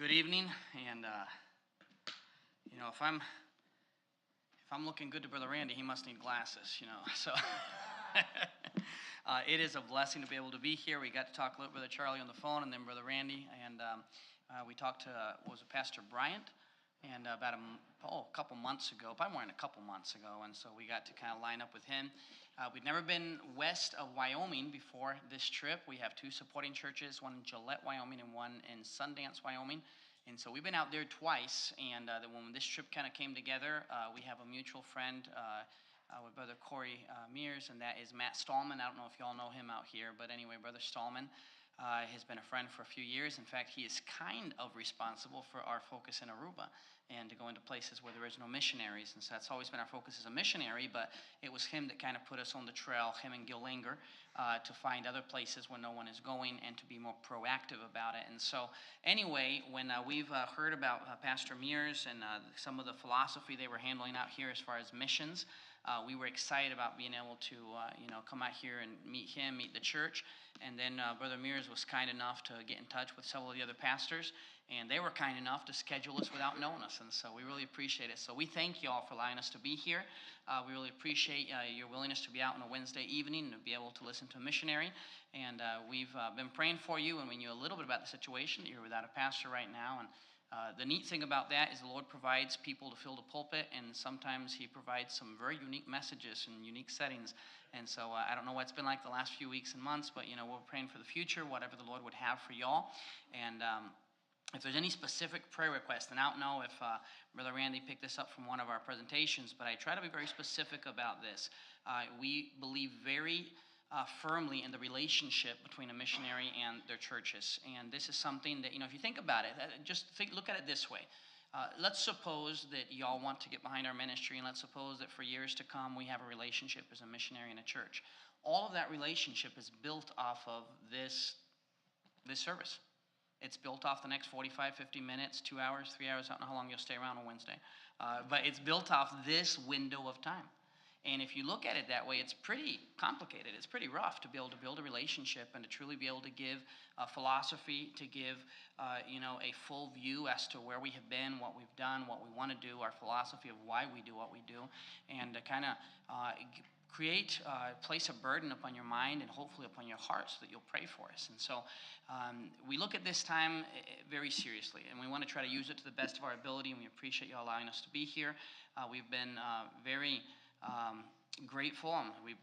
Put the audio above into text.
Good evening, and if I'm looking good to Brother Randy, he must need glasses. So it is a blessing to be able to be here. We got to talk with Brother Charlie on the phone, and then Brother Randy, and we talked to what was it, Pastor Bryant, and about a couple months ago, probably more than a couple months ago, and so we got to kind of line up with him. We'd never been west of Wyoming before this trip. We have two supporting churches, one in Gillette, Wyoming, and one in Sundance, Wyoming. And so we've been out there twice, and when this trip kind of came together, we have a mutual friend with Brother Corey Mears, and that is Matt Stallman. I don't know if y'all know him out here, but anyway, Brother Stallman has been a friend for a few years. In fact, he is kind of responsible for our focus in Aruba and to go into places where there is no missionaries. And so that's always been our focus as a missionary, but it was him that kind of put us on the trail, him and Gil Langer, to find other places where no one is going and to be more proactive about it. And so anyway, when we've heard about Pastor Mears and some of the philosophy they were handling out here as far as missions, we were excited about being able to, come out here and meet him, meet the church. And then Brother Mears was kind enough to get in touch with several of the other pastors, and they were kind enough to schedule us without knowing us. And so we really appreciate it. So we thank you all for allowing us to be here. We really appreciate your willingness to be out on a Wednesday evening and to be able to listen to a missionary. And we've been praying for you, and we knew a little bit about the situation. You're without a pastor right now, and the neat thing about that is the Lord provides people to fill the pulpit, and sometimes He provides some very unique messages and unique settings. And so I don't know what it's been like the last few weeks and months, but we're praying for the future, whatever the Lord would have for y'all. And if there's any specific prayer requests, and I don't know if Brother Randy picked this up from one of our presentations, but I try to be very specific about this. We believe very firmly in the relationship between a missionary and their churches. And this is something that, if you think about it, look at it this way. Let's suppose that y'all want to get behind our ministry, and let's suppose that for years to come we have a relationship as a missionary and a church. All of that relationship is built off of this service. It's built off the next 45, 50 minutes, 2 hours, 3 hours. I don't know how long you'll stay around on Wednesday. But it's built off this window of time. And if you look at it that way, it's pretty complicated. It's pretty rough to be able to build a relationship and to truly be able to give philosophy, to give a full view as to where we have been, what we've done, what we want to do, our philosophy of why we do what we do, and to kind of place a burden upon your mind and hopefully upon your heart so that you'll pray for us. And so we look at this time very seriously, and we want to try to use it to the best of our ability, and we appreciate you allowing us to be here. We've been very grateful, and we